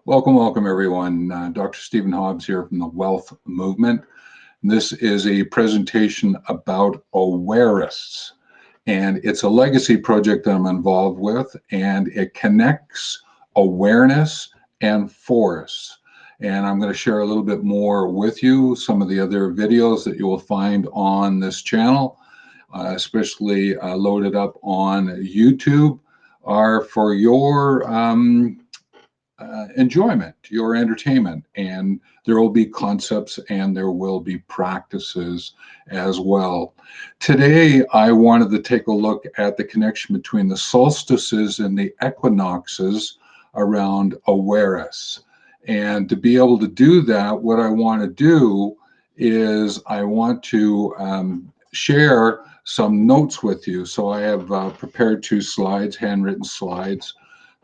Welcome, everyone. Dr. Stephen Hobbs here from the Wealth Movement. This is a presentation about Awarests, and it's a legacy project that I'm involved with, and it connects awareness and forests. And I'm going to share a little bit more with you. Some of the other videos that you will find on this channel, especially loaded up on YouTube, are for your enjoyment, your entertainment, and there will be concepts and there will be practices as well. Today, I wanted to take a look at the connection between the solstices and the equinoxes around Awarests. And to be able to do that, what I want to do is I want to share some notes with you. So I have prepared 2 slides, handwritten slides,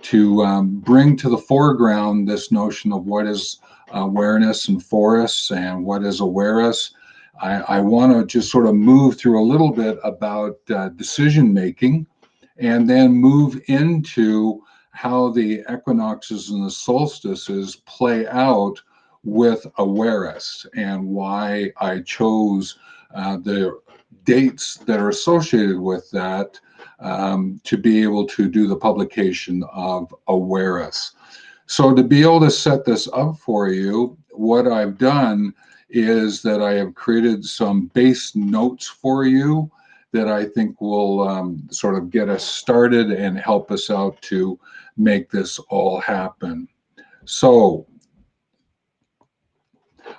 to bring to the foreground this notion of what is awareness and forests and what is awareness. I want to just sort of move through a little bit about decision making and then move into how the equinoxes and the solstices play out with awareness and why I chose the dates that are associated with that to be able to do the publication of Awareness. So to be able to set this up for you, what I've done is that I have created some base notes for you that I think will sort of get us started and help us out to make this all happen. So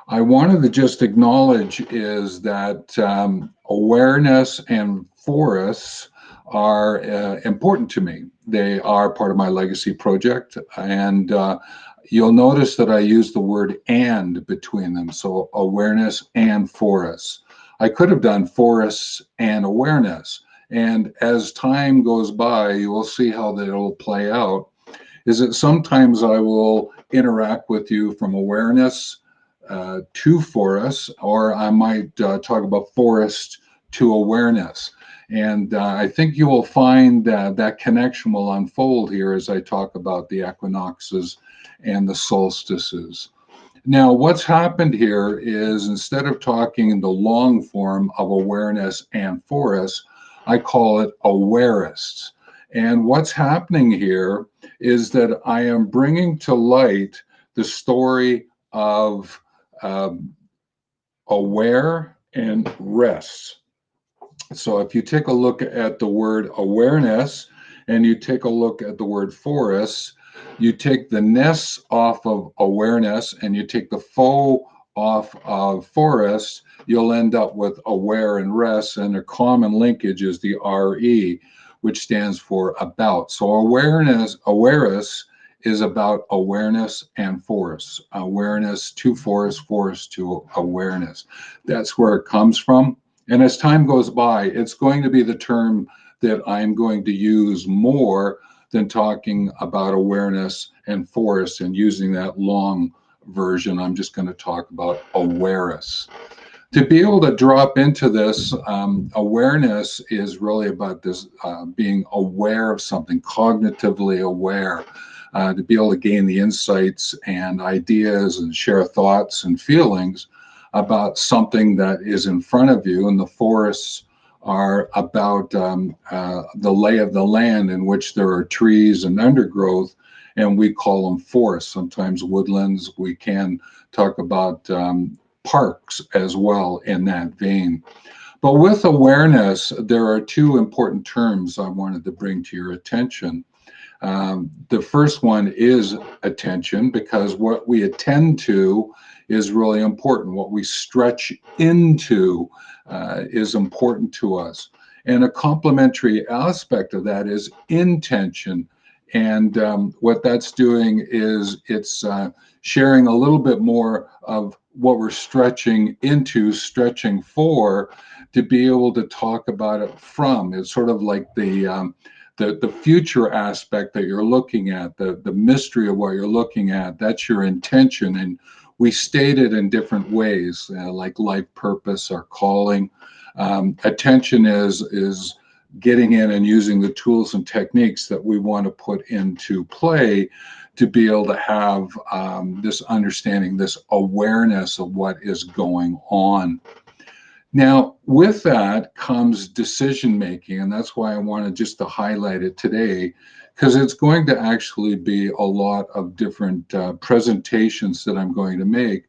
I wanted to just acknowledge is that awareness and forests are important to me. They are part of my legacy project, and you'll notice that I use the word "and" between them. So awareness and forests. I could have done forests and awareness, and as time goes by, you will see how that will play out. Is that sometimes I will interact with you from awareness to forests, or I might talk about forest to awareness. And I think you will find that that connection will unfold here as I talk about the equinoxes and the solstices. Now, what's happened here is instead of talking in the long form of awareness and forest, I call it awarests. And what's happening here is that I am bringing to light the story of aware and rest. So if you take a look at the word awareness and you take a look at the word forest, you take the ness off of awareness and you take the faux off of forest, you'll end up with aware and rest, and a common linkage is the RE, which stands for about. So awareness is about awareness and forest. Awareness to forest, forest to awareness. That's where it comes from. And as time goes by, it's going to be the term that I'm going to use more than talking about awareness and forest and using that long version. I'm just going to talk about awareness. To be able to drop into this, awareness is really about this being aware of something, cognitively aware, to be able to gain the insights and ideas and share thoughts and feelings about something that is in front of you. And the forests are about the lay of the land in which there are trees and undergrowth, and we call them forests, sometimes woodlands. We can talk about parks as well in that vein. But with awareness, there are 2 important terms I wanted to bring to your attention. The first one is attention, because what we attend to is really important. What we stretch into is important to us. And a complementary aspect of that is intention. And what that's doing is it's sharing a little bit more of what we're stretching into, stretching for, to be able to talk about it from. It's sort of like the future aspect that you're looking at, the mystery of what you're looking at. That's your intention. And we state it in different ways, like life purpose or calling. Attention is getting in and using the tools and techniques that we want to put into play to be able to have this understanding, this awareness of what is going on. Now, with that comes decision making, and that's why I wanted just to highlight it today, because it's going to actually be a lot of different presentations that I'm going to make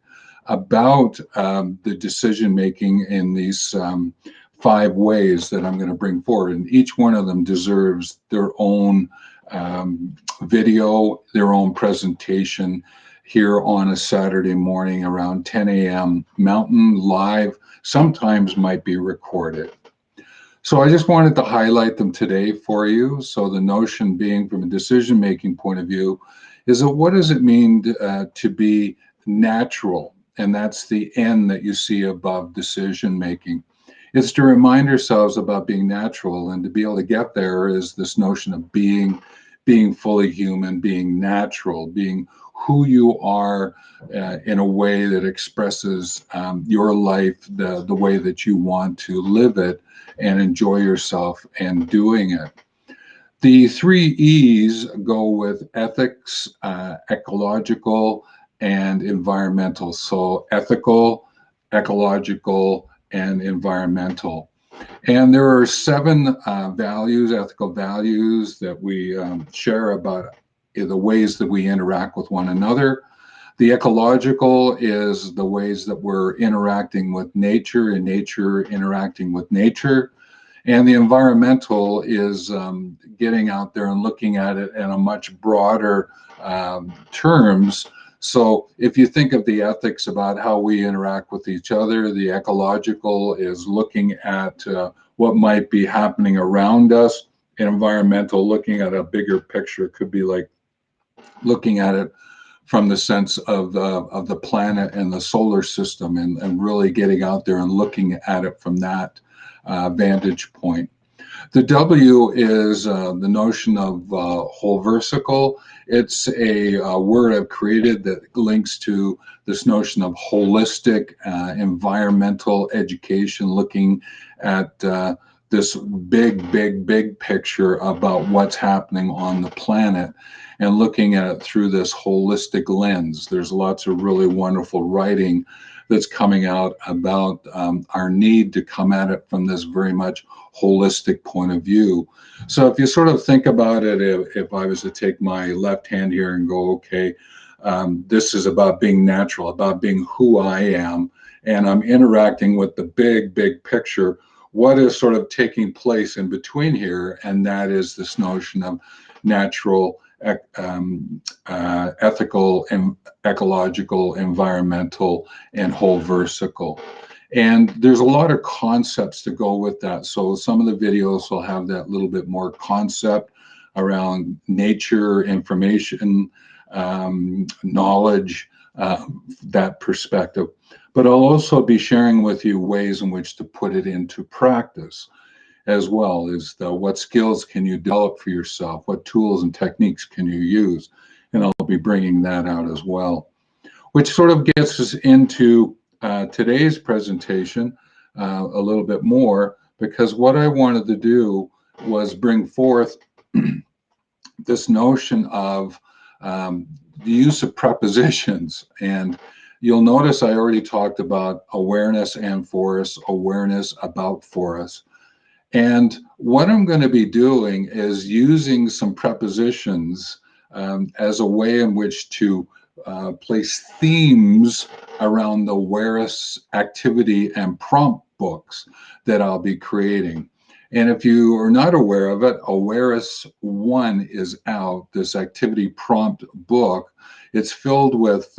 about the decision making in these 5 ways that I'm going to bring forward. And each one of them deserves their own video, their own presentation here on a Saturday morning around 10 a.m. Mountain, live, sometimes might be recorded. So I just wanted to highlight them today for you. So the notion being, from a decision-making point of view, is that what does it mean to be natural? And that's the N that you see above decision-making. It's to remind ourselves about being natural, and to be able to get there is this notion of being fully human, being natural, being who you are in a way that expresses your life the way that you want to live it and enjoy yourself and doing it. The 3 E's go with ethics, ecological, and environmental. So ethical, ecological, and environmental. And there are 7 values, ethical values, that we share about the ways that we interact with one another. The ecological is the ways that we're interacting with nature, and nature interacting with nature. And the environmental is getting out there and looking at it in a much broader terms. So if you think of the ethics about how we interact with each other, the ecological is looking at what might be happening around us. And environmental, looking at a bigger picture, could be like looking at it from the sense of the planet and the solar system, and really getting out there and looking at it from that vantage point. The W is the notion of Wholversical. It's a word I've created that links to this notion of holistic environmental education, looking at this big picture about what's happening on the planet, and looking at it through this holistic lens. There's lots of really wonderful writing that's coming out about our need to come at it from this very much holistic point of view. So if you sort of think about it, if I was to take my left hand here and go, okay, this is about being natural, about being who I am, and I'm interacting with the big picture, what is sort of taking place in between here? And that is this notion of natural, ethical, and ecological, environmental, and Wholversical. And there's a lot of concepts to go with that. So some of the videos will have that little bit more concept around nature, information, knowledge, that perspective. But I'll also be sharing with you ways in which to put it into practice, as well as what skills can you develop for yourself, what tools and techniques can you use, and I'll be bringing that out as well. Which sort of gets us into today's presentation a little bit more, because what I wanted to do was bring forth this notion of the use of prepositions. And you'll notice I already talked about awareness and forest, awareness about forest. And what I'm going to be doing is using some prepositions as a way in which to place themes around the Awarests activity and prompt books that I'll be creating. And if you are not aware of it, Awarests 1 is out, this activity prompt book. It's filled with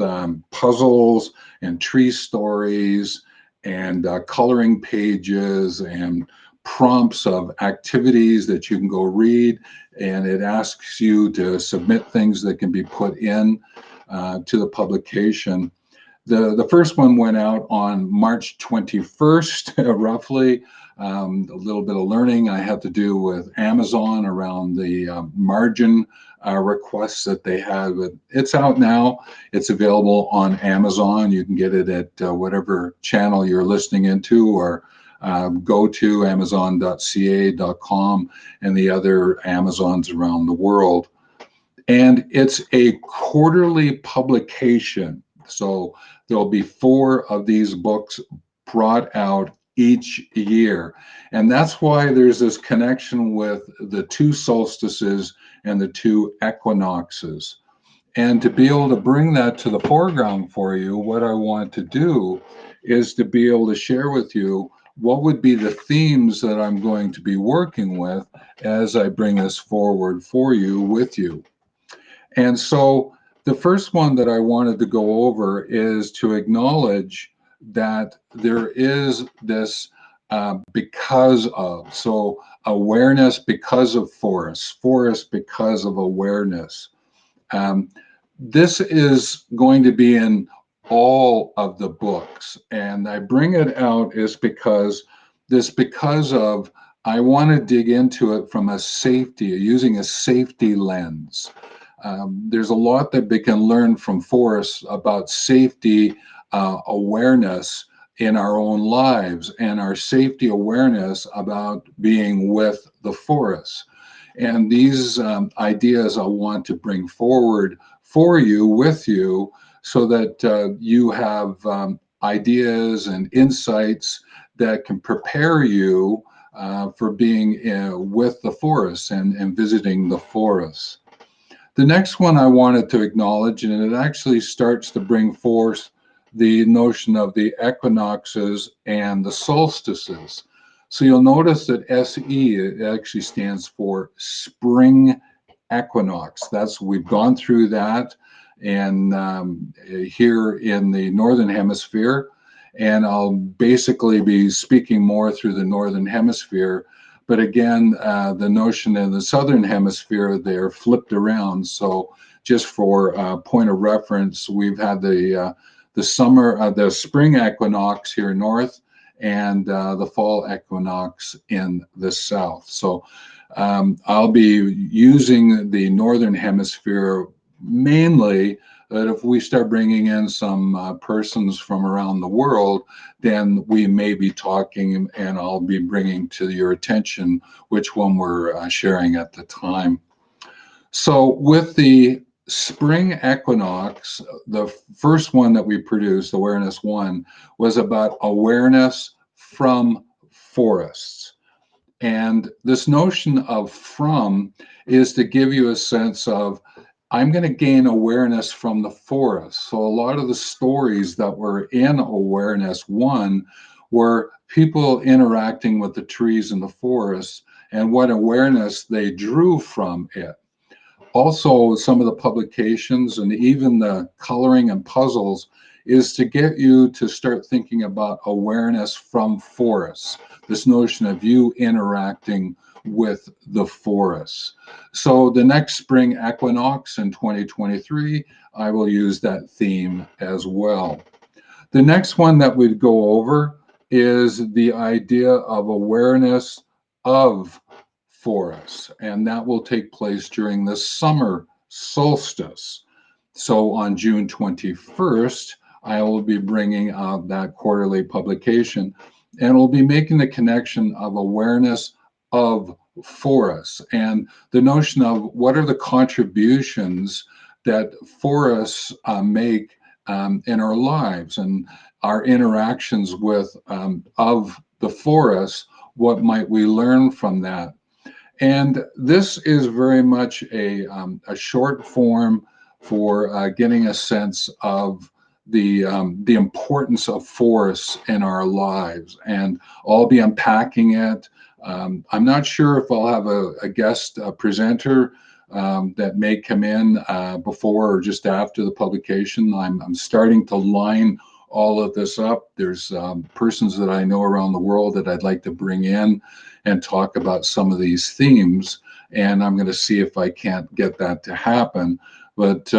puzzles and tree stories and coloring pages and prompts of activities that you can go read, and it asks you to submit things that can be put in to the publication. The first one went out on March 21st, roughly. A little bit of learning I had to do with Amazon around the margin requests that they have. It's out now. It's available on Amazon. You can get it at whatever channel you're listening into, or go to amazon.ca.com and the other Amazons around the world. And it's a quarterly publication. So there'll be 4 of these books brought out each year. And that's why there's this connection with the 2 solstices and the 2 equinoxes. And to be able to bring that to the foreground for you, what I want to do is to be able to share with you what would be the themes that I'm going to be working with as I bring this forward for you with you. And so the first one that I wanted to go over is to acknowledge that there is this because of. So awareness because of forest, forest because of awareness. Um, this is going to be in all of the books. And I bring it out is because of, I want to dig into it from a safety, using a safety lens. There's a lot that we can learn from forests about safety awareness in our own lives and our safety awareness about being with the forest. And these ideas I want to bring forward for you, with you, so that you have ideas and insights that can prepare you for being with the forest and visiting the forest. The next one I wanted to acknowledge, and it actually starts to bring forth the notion of the equinoxes and the solstices. So you'll notice that SE, it actually stands for spring equinox. We've gone through that, and here in the northern hemisphere, and I'll basically be speaking more through the northern hemisphere. But again, the notion in the southern hemisphere, they're flipped around. So just for point of reference, we've had the the spring equinox here north, and the fall equinox in the south. So I'll be using the northern hemisphere mainly. But if we start bringing in some persons from around the world, then we may be talking, and I'll be bringing to your attention which one we're sharing at the time. So with the spring equinox, the first one that we produced, Awareness 1, was about awareness from forests. And this notion of from is to give you a sense of, I'm going to gain awareness from the forest. So a lot of the stories that were in Awareness 1 were people interacting with the trees in the forest and what awareness they drew from it. Also, some of the publications and even the coloring and puzzles is to get you to start thinking about awareness from forests, this notion of you interacting with the forests. So the next spring equinox in 2023, I will use that theme as well. The next one that we'd go over is the idea of awareness of forests, and that will take place during the summer solstice. So on June 21st, I will be bringing out that quarterly publication, and we'll be making the connection of awareness of forests and the notion of what are the contributions that forests make in our lives and our interactions with of the forest. What might we learn from that? And this is very much a short form for getting a sense of the importance of forests in our lives. And I'll be unpacking it. I'm not sure if I'll have a guest presenter that may come in before or just after the publication. I'm starting to line all of this up. There's persons that I know around the world that I'd like to bring in and talk about some of these themes. And I'm going to see if I can't get that to happen. But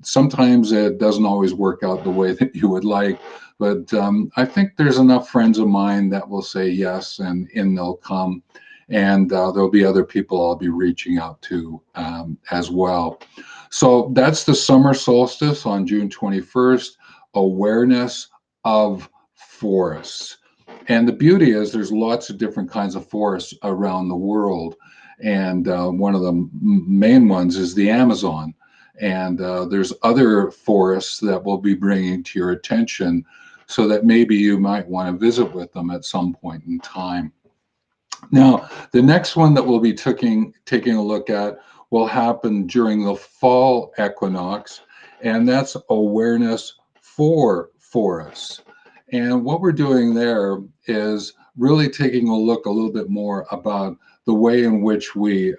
sometimes it doesn't always work out the way that you would like. But I think there's enough friends of mine that will say yes, and in they'll come. And there'll be other people I'll be reaching out to as well. So that's the summer solstice on June 21st, awareness of forests. And the beauty is there's lots of different kinds of forests around the world. And one of the main ones is the Amazon. And there's other forests that we'll be bringing to your attention so that maybe you might want to visit with them at some point in time. Now, the next one that we'll be taking a look at will happen during the fall equinox, and that's awareness for forests. And what we're doing there is really taking a look a little bit more about the way in which we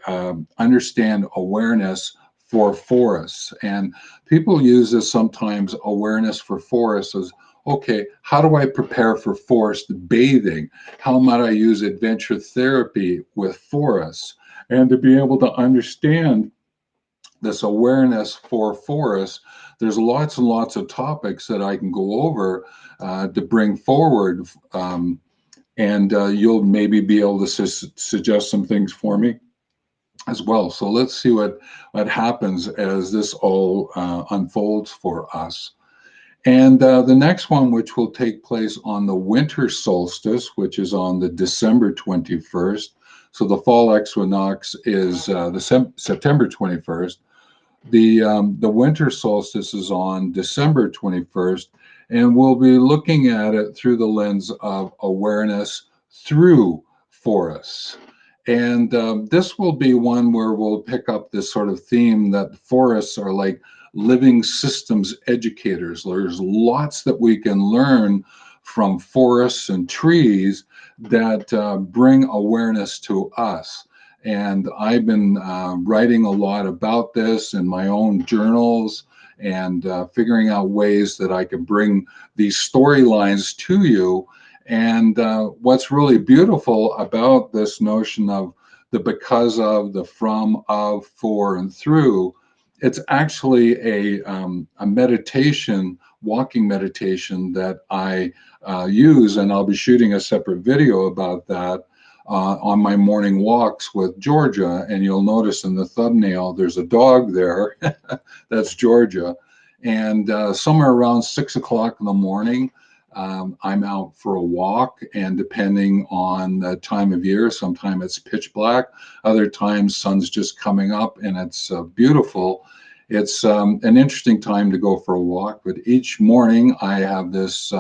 understand awareness for forests. And people use this sometimes, awareness for forests, as okay, how do I prepare for forest bathing? How might I use adventure therapy with forests? And to be able to understand this awareness for forests, there's lots and lots of topics that I can go over to bring forward. And you'll maybe be able to suggest some things for me as well. So let's see what happens as this all unfolds for us. And the next one, which will take place on the winter solstice, which is on the December 21st. So the fall equinox is the September 21st. The winter solstice is on December 21st, and we'll be looking at it through the lens of awareness through forests. And this will be one where we'll pick up this sort of theme that forests are like living systems educators. There's lots that we can learn from forests and trees that bring awareness to us. And I've been writing a lot about this in my own journals and figuring out ways that I can bring these storylines to you. And what's really beautiful about this notion of the because of, the from, of, for, and through, it's actually a meditation, walking meditation that I use, and I'll be shooting a separate video about that on my morning walks with Georgia. And you'll notice in the thumbnail, there's a dog there. That's Georgia. And somewhere around 6 o'clock in the morning, I'm out for a walk, and depending on the time of year, sometimes it's pitch black, other times sun's just coming up and it's beautiful. It's an interesting time to go for a walk, but each morning I have this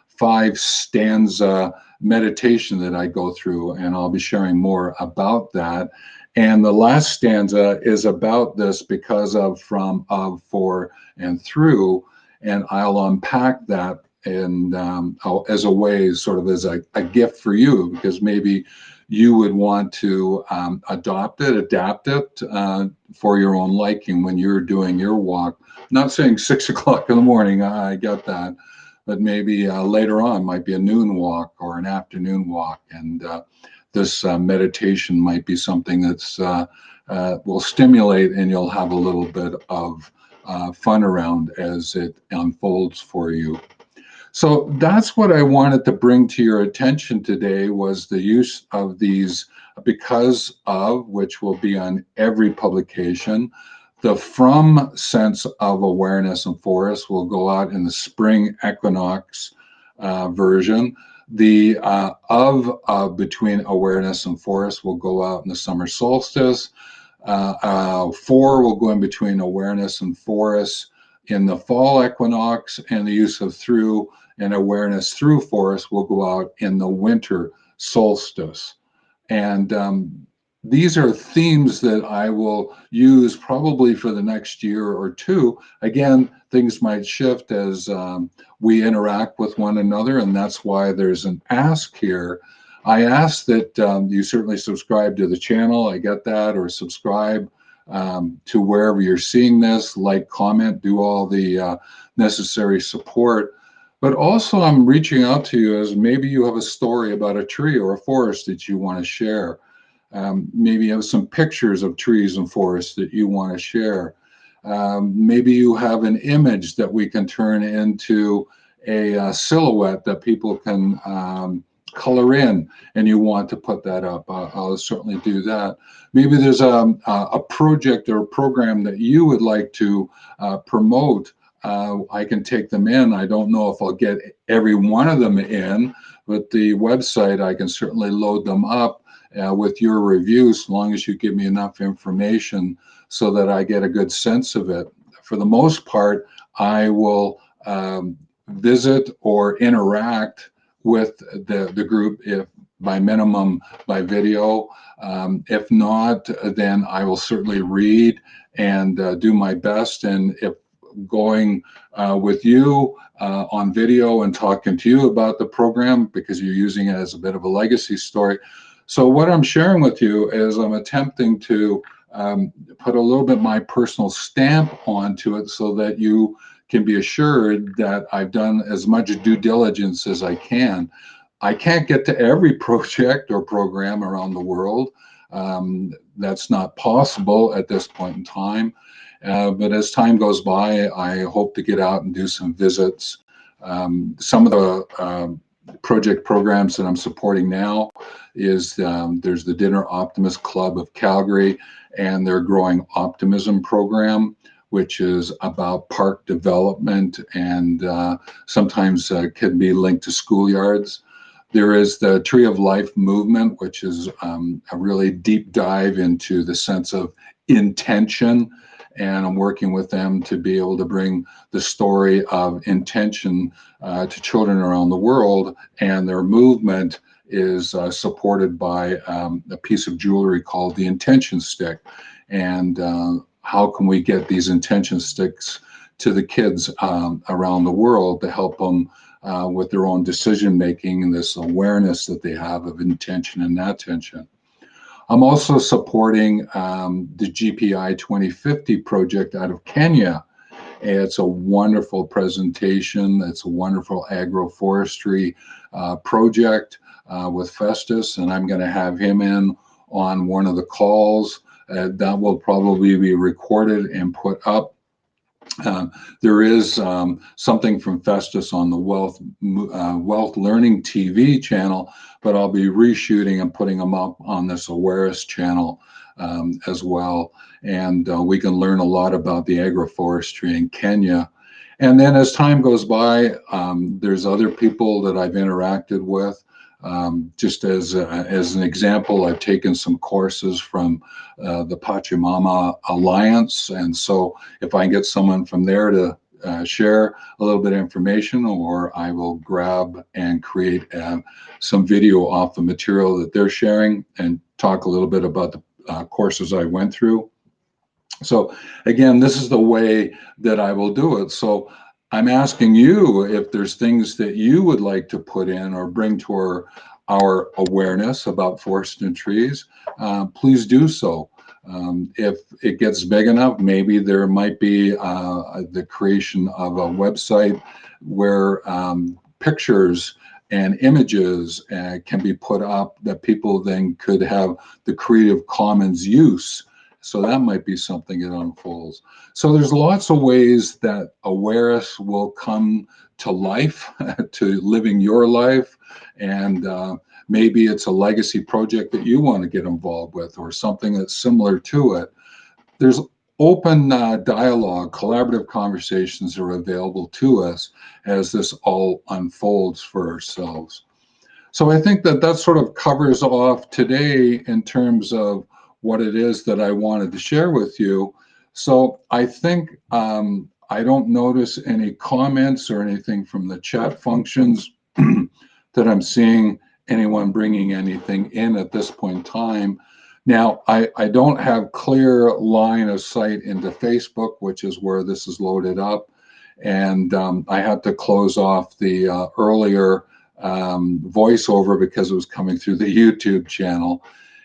5 stanza meditation that I go through, and I'll be sharing more about that. And the last stanza is about this because of, from, of, for, and through, and I'll unpack that and as a way, sort of as a gift for you, because maybe you would want to adopt it, adapt it for your own liking when you're doing your walk. Not saying 6 o'clock in the morning, I get that, but maybe later on might be a noon walk or an afternoon walk. And this meditation might be something that's will stimulate, and you'll have a little bit of fun around as it unfolds for you. So that's what I wanted to bring to your attention today, was the use of these because of, which will be on every publication. The from sense of awareness and forest will go out in the spring equinox version. The of between awareness and forest will go out in the summer solstice. For will go in between awareness and forest in the fall equinox, and the use of through and awareness through forest will go out in the winter solstice. And these are themes that I will use probably for the next year or two. Again, things might shift as we interact with one another, and that's why there's an ask here. I ask that you certainly subscribe to the channel, I get that, or subscribe to wherever you're seeing this, like, comment, do all the necessary support. But also I'm reaching out to you as maybe you have a story about a tree or a forest that you want to share. Maybe you have some pictures of trees and forests that you want to share. Maybe you have an image that we can turn into a silhouette that people can color in, and you want to put that up. I'll certainly do that. Maybe there's a project or a program that you would like to promote. I can take them in. I don't know if I'll get every one of them in, but the website, I can certainly load them up with your reviews, as long as you give me enough information so that I get a good sense of it. For the most part, I will visit or interact with the group, if by minimum by video. If not, then I will certainly read and do my best. And if going with you on video and talking to you about the program, because you're using it as a bit of a legacy story. So what I'm sharing with you is I'm attempting to put a little bit my personal stamp onto it so that you can be assured that I've done as much due diligence as I can. I can't get to every project or program around the world. That's not possible at this point in time. But as time goes by, I hope to get out and do some visits. Some of the project programs that I'm supporting now is there's the Dinner Optimist Club of Calgary and their Growing Optimism program, which is about park development and sometimes can be linked to schoolyards. There is the Tree of Life movement, which is a really deep dive into the sense of intention. And I'm working with them to be able to bring the story of intention to children around the world. And their movement is supported by a piece of jewelry called the intention stick. And how can we get these intention sticks to the kids around the world to help them with their own decision making and this awareness that they have of intention and attention. I'm also supporting the GPI 2050 project out of Kenya. It's a wonderful presentation. It's a wonderful agroforestry project with Festus, and I'm going to have him in on one of the calls. That will probably be recorded and put up. There is something from Festus on the Wealth Learning TV channel, but I'll be reshooting and putting them up on this Awareness channel as well. And we can learn a lot about the agroforestry in Kenya. And then as time goes by, there's other people that I've interacted with. Just as an example, I've taken some courses from the Pachamama Alliance, and so if I can get someone from there to share a little bit of information, or I will grab and create some video off the material that they're sharing and talk a little bit about the courses I went through. So again, this is the way that I will do it. So I'm asking you if there's things that you would like to put in or bring to our awareness about forests and trees, please do so. If it gets big enough, maybe there might be the creation of a website where pictures and images can be put up that people then could have the Creative Commons use. So that might be something that unfolds. So there's lots of ways that awareness will come to life, to living your life. And maybe it's a legacy project that you want to get involved with or something that's similar to it. There's open dialogue, collaborative conversations are available to us as this all unfolds for ourselves. So I think that sort of covers off today in terms of what it is that I wanted to share with you. So I think I don't notice any comments or anything from the chat functions that I'm seeing anyone bringing anything in at this point in time. Now, I don't have clear line of sight into Facebook, which is where this is loaded up. And I had to close off the earlier voiceover because it was coming through the YouTube channel.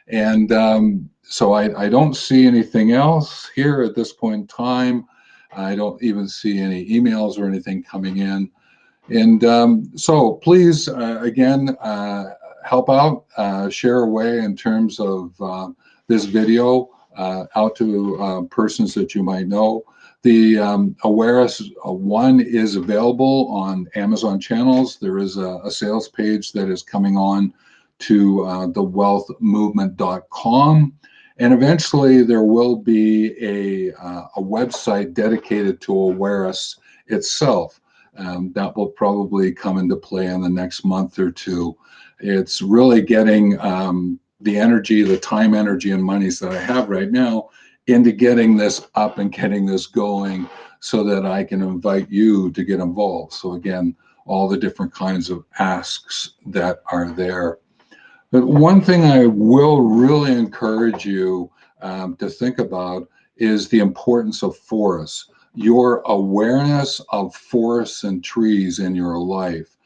And so I don't see anything else here at this point in time. I don't even see any emails or anything coming in. And so please, again, help out, share away in terms of this video out to persons that you might know. The Awareness 1 is available on Amazon channels. There is a sales page that is coming on to thewealthmovement.com. And eventually there will be a website dedicated to awareness itself. That will probably come into play in the next month or two. It's really getting the energy, the time, energy, and monies that I have right now into getting this up and getting this going so that I can invite you to get involved. So again, all the different kinds of asks that are there. But one thing I will really encourage you to think about is the importance of forests, your awareness of forests and trees in your life.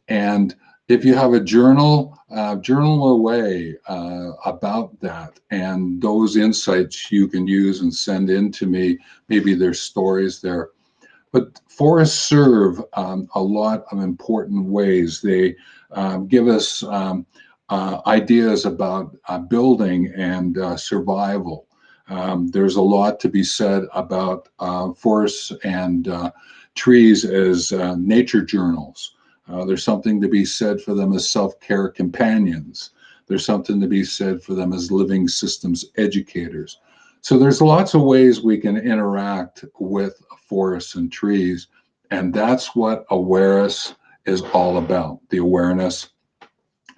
And if you have a journal, journal away about that and those insights you can use and send in to me. Maybe there's stories there. But forests serve a lot of important ways. They give us ideas about building and survival. There's a lot to be said about forests and trees as nature journals. There's something to be said for them as self-care companions. There's something to be said for them as living systems educators. So there's lots of ways we can interact with forests and trees, and that's what awareness is all about, the awareness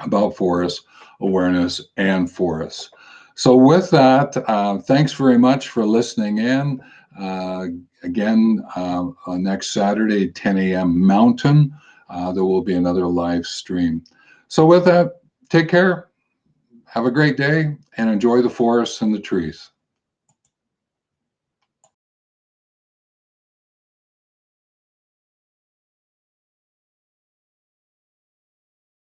about forests, awareness and forests. So with that, thanks very much for listening in. Uh, Again, next Saturday, 10 a.m. Mountain, there will be another live stream. So with that, take care, have a great day, and enjoy the forests and the trees.